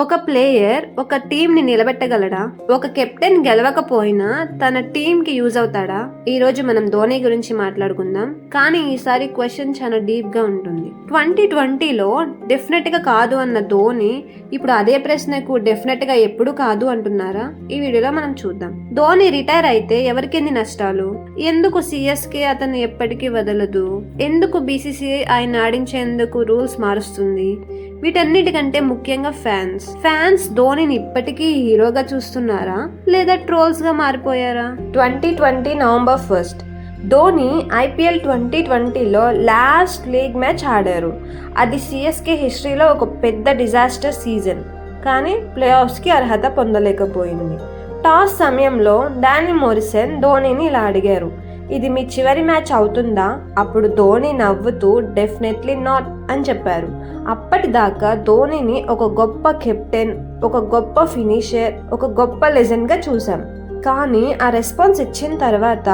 ఒక ప్లేయర్ ఒక టీంని నిలబెట్టగలడా? ఒక కెప్టెన్ గెలవకపోయినా తన టీంకి యూజ్ అవుతాడా? ఈ రోజు మనం ధోని గురించి మాట్లాడుకుందాం. కానీ ఈసారి క్వశ్చన్ చాలా డీప్ గా ఉంటుంది. 2020లో డెఫినెట్ గా కాదు అన్న ధోని ఇప్పుడు అదే ప్రశ్నకు డెఫినెట్ గా ఎప్పుడు కాదు అంటున్నారా? ఈ వీడియోలో మనం చూద్దాం. ధోని రిటైర్ అయితే ఎవరికెన్ని నష్టాలు? ఎందుకు సిఎస్కే అతను ఎప్పటికీ వదలదు? ఎందుకు బీసీసీఐ ఆయన ఆడించేందుకు రూల్స్ మారుస్తుంది? వీటన్నిటికంటే ముఖ్యంగా ఫ్యాన్స్ ధోనిని ఇప్పటికీ హీరోగా చూస్తున్నారా లేదా ట్రోల్స్ గా మారిపోయారా? 2020 నవంబర్ 1 ధోని ఐపీఎల్ 2020లో లాస్ట్ లీగ్ మ్యాచ్ ఆడారు. అది సిఎస్కే హిస్టరీలో ఒక పెద్ద డిజాస్టర్ సీజన్. కానీ ప్లే ఆఫ్స్కి అర్హత పొందలేకపోయింది. టాస్ సమయంలో డానీ మోరిసన్ ధోనిని ఇలా అడిగారు, ఇది మీ చివరి మ్యాచ్ అవుతుందా? అప్పుడు ధోని నవ్వుతూ డెఫినెట్లీ నాట్ అని చెప్పారు. అప్పటిదాకా ధోనిని ఒక గొప్ప కెప్టెన్, ఒక గొప్ప ఫినిషర్, ఒక గొప్ప లెజెండ్ గా చూసాం. కానీ ఆ రెస్పాన్స్ ఇచ్చిన తర్వాత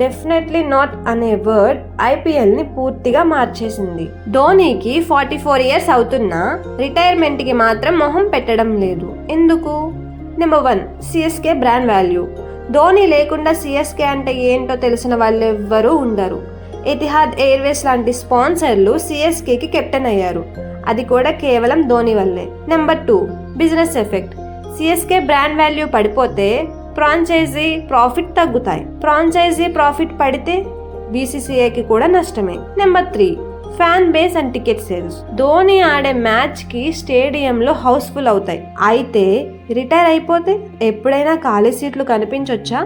డెఫినెట్లీ నాట్ అనే వర్డ్ ఐపీఎల్ ని పూర్తిగా మార్చేసింది. ధోనికి 44 ఇయర్స్ అవుతున్నా రిటైర్మెంట్ కి మాత్రం మొహం పెట్టడం లేదు. ఎందుకు? Number 1, CSK brand value. Dhoni లేకుండా సిఎస్కే అంటే ఏంటో తెలిసిన వాళ్ళు ఎవ్వరూ ఉండరు. ఎతిహాద్ ఎయిర్వేస్ లాంటి స్పాన్సర్లు సిఎస్కేకి కెప్టెన్ అయ్యారు. అది కూడా కేవలం ధోని వల్లే. Number 2, business effect. CSK brand value పడిపోతే ఫ్రాంచైజీ ప్రాఫిట్ తగ్గుతాయి. ఫ్రాంచైజీ ప్రాఫిట్ పడితే బీసీసీఐకి కూడా నష్టమే. Number 3, fan base and ticket sales. Dhoni ఆడే మ్యాచ్ కి స్టేడియంలో హౌస్ఫుల్ అవుతాయి. అయితే రిటైర్ అయిపోతే ఎప్పుడైనా ఖాళీ సీట్లు కనిపించొచ్చా?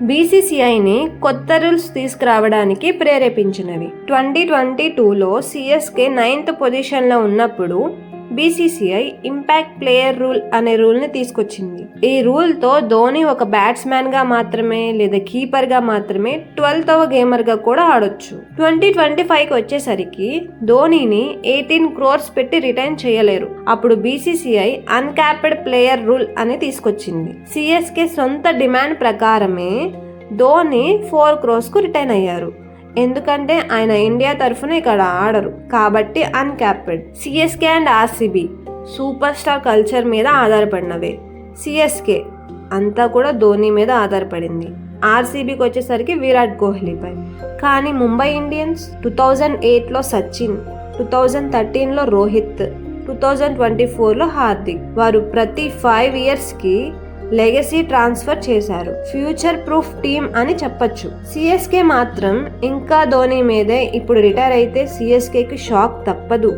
బీసీసీఐని కొత్త రూల్స్ తీసుకురావడానికి ప్రేరేపించినవి. 2022లో సిఎస్కే 9th పొజిషన్లో ఉన్నప్పుడు బీసీసీఐ ఇంపాక్ట్ ప్లేయర్ రూల్ అనే రూల్ ని తీసుకొచ్చింది. ఈ రూల్ తో ధోని ఒక బ్యాట్స్మెన్ గా మాత్రమే లేదా కీపర్ గా మాత్రమే 12వ గేమర్ గా కూడా ఆడొచ్చు. 2025కి వచ్చేసరికి ధోనిని 18 crores పెట్టి రిటైన్ చేయలేరు. అప్పుడు బీసీసీఐ అన్క్యాప్డ్ ప్లేయర్ రూల్ అని తీసుకొచ్చింది. సిఎస్కే సొంత డిమాండ్ ప్రకారమే ధోని 4 crores కు రిటైన్ అయ్యారు. ఎందుకంటే ఆయన ఇండియా తరఫున ఇక్కడ ఆడరు కాబట్టి uncapped. CSK and RCB super star culture మీద ఆధారపడినవే. సిఎస్కే అంతా కూడా ధోని మీద ఆధారపడింది. ఆర్సీబీకి వచ్చేసరికి విరాట్ కోహ్లీపై. కానీ ముంబై ఇండియన్స్ 2008లో సచిన్, 2013లో రోహిత్, 2024లో హార్దిక్. వారు ప్రతి 5 yearsకి లెగసీ ట్రాన్స్ఫర్ చేశారు. ఫ్యూచర్ ప్రూఫ్ టీమ్ అని చెప్పొచ్చు. సిఎస్కే మాత్రం ఇంకా ధోని మీదే. ఇప్పుడు రిటైర్ అయితే సిఎస్కేకి షాక్ తప్పదు.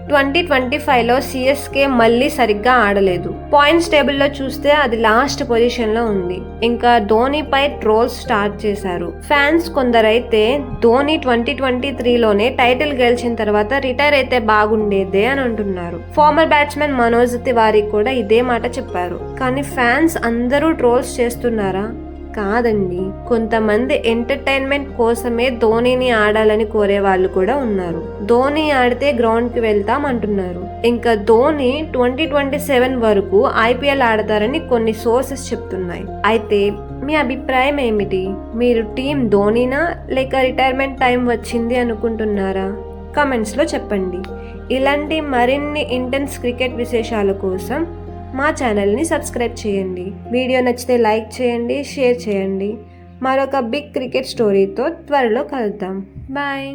2025లో సిఎస్కే మళ్ళీ సరిగ్గా ఆడలేదు. పాయింట్స్ టేబుల్లో చూస్తే అది లాస్ట్ పొజిషన్లో ఉంది. ఇంకా ధోనిపై ట్రోల్స్ స్టార్ట్ చేశారు. ఫ్యాన్స్ కొందరైతే ధోని 2023లోనే టైటిల్ గెలిచిన తర్వాత రిటైర్ అయితే బాగుండేదే అని అంటున్నారు. ఫార్మర్ బ్యాట్స్మెన్ మనోజ్ తివారీ కూడా ఇదే మాట చెప్పారు. కానీ ఫ్యాన్స్ అందరూ ట్రోల్స్ చేస్తున్నారా? కాదండి. కొంతమంది ఎంటర్టైన్మెంట్ కోసమే ధోనిని ఆడాలని కోరే వాళ్ళు కూడా ఉన్నారు. ధోని ఆడితే గ్రౌండ్ కి వెళ్తాం అంటున్నారు. ఇంకా ధోని 2027 వరకు ఐపీఎల్ ఆడతారని కొన్ని సోర్సెస్ చెప్తున్నాయి. అయితే మీ అభిప్రాయం ఏమిటి? మీరు టీం ధోనినా లేక రిటైర్మెంట్ టైం వచ్చింది అనుకుంటున్నారా? కమెంట్స్ లో చెప్పండి. ఇలాంటి మరిన్ని ఇంటెన్స్ క్రికెట్ విశేషాల కోసం మా ఛానల్ని సబ్స్క్రైబ్ చేయండి. వీడియో నచ్చితే లైక్ చేయండి, షేర్ చేయండి. మరొక బిగ్ క్రికెట్ స్టోరీతో త్వరలో కలుద్దాం. బాయ్.